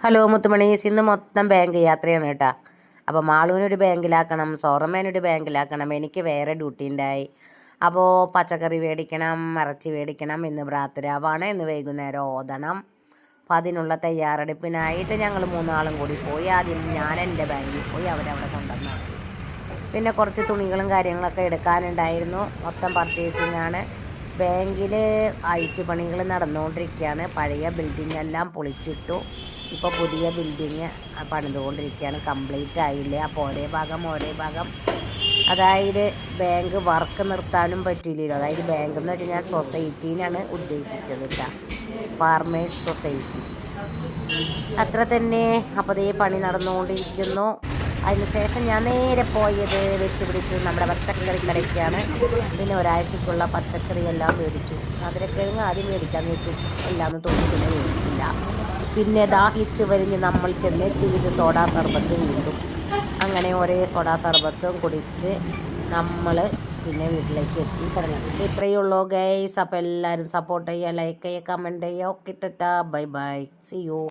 Hello മുത്തുമണീസ്, ഇന്ന് മൊത്തം bank യാത്രയാണ് കേട്ടോ. അപ്പോൾ മാളൂനൊരു ബാങ്കിലാക്കണം, സോറമ്മേനൊരു ബാങ്കിലാക്കണം, എനിക്ക് വേറെ ഡ്യൂട്ടി ഉണ്ടായി. അപ്പോൾ പച്ചക്കറി മേടിക്കണം, ഇറച്ചി മേടിക്കണം, ഇന്ന് ഭ്രാതരാവാണ്, ഇന്ന് വൈകുന്നേരം ഓതണം. അപ്പോൾ അതിനുള്ള തയ്യാറെടുപ്പിനായിട്ട് ഞങ്ങൾ മൂന്നാളും കൂടി പോയി. ആദ്യം ഞാൻ എൻ്റെ ബാങ്കിൽ പോയി, അവരവിടെ കൊണ്ടുവന്നാക്കി. പിന്നെ കുറച്ച് തുണികളും കാര്യങ്ങളൊക്കെ എടുക്കാനുണ്ടായിരുന്നു. മൊത്തം പർച്ചേസിങ് ആണ്. ബാങ്കിൽ അഴിച്ചുപണികൾ നടന്നുകൊണ്ടിരിക്കുകയാണ്. പഴയ ബിൽഡിംഗ് എല്ലാം പൊളിച്ചിട്ടു. ഇപ്പോൾ പുതിയ ബിൽഡിങ് പണിതുകൊണ്ടിരിക്കുകയാണ്. കംപ്ലീറ്റ് ആയില്ല. അപ്പോൾ ഓരോ ഭാഗം അതായത് ബാങ്ക് വർക്ക് നിർത്താനും പറ്റില്ലല്ലോ. അതായത് ബാങ്ക് എന്ന് വെച്ച് കഴിഞ്ഞാൽ സൊസൈറ്റീനാണ് ഉദ്ദേശിച്ചത് കേട്ടോ, ഫാർമേഴ്സ് സൊസൈറ്റി അത്ര തന്നെ. അപ്പോൾ അതേ പണി നടന്നുകൊണ്ടിരിക്കുന്നു. അതിനുശേഷം ഞാൻ നേരെ പോയത് വെച്ച് പിടിച്ചു നമ്മുടെ പച്ചക്കറി കടയ്ക്കാണ്. പിന്നെ ഒരാഴ്ചക്കുള്ള പച്ചക്കറി എല്ലാം മേടിച്ചു. മധുരക്കിഴങ്ങ് ആദ്യം മേടിക്കാമെന്ന് വെച്ചു, എല്ലാം തോന്നി പിന്നെ മേടിച്ചില്ല. പിന്നെ ദാഹിച്ച് വരിഞ്ഞ് നമ്മൾ ചെന്നെത്തിയത് സോഡാ സർബത്ത് വീണ്ടും. അങ്ങനെ ഒരേ സോഡാ സർബത്തും കുടിച്ച് നമ്മൾ പിന്നെ വീട്ടിലേക്ക് എത്തി തുടങ്ങി. ഇത്രയേ ഉള്ളൂ ഗൈസ്. അപ്പോൾ എല്ലാവരും സപ്പോർട്ട് ചെയ്യുക, ലൈക്ക് ചെയ്യുക, കമൻറ്റ് ചെയ്യുക. Okay, tata, bye bye, see U.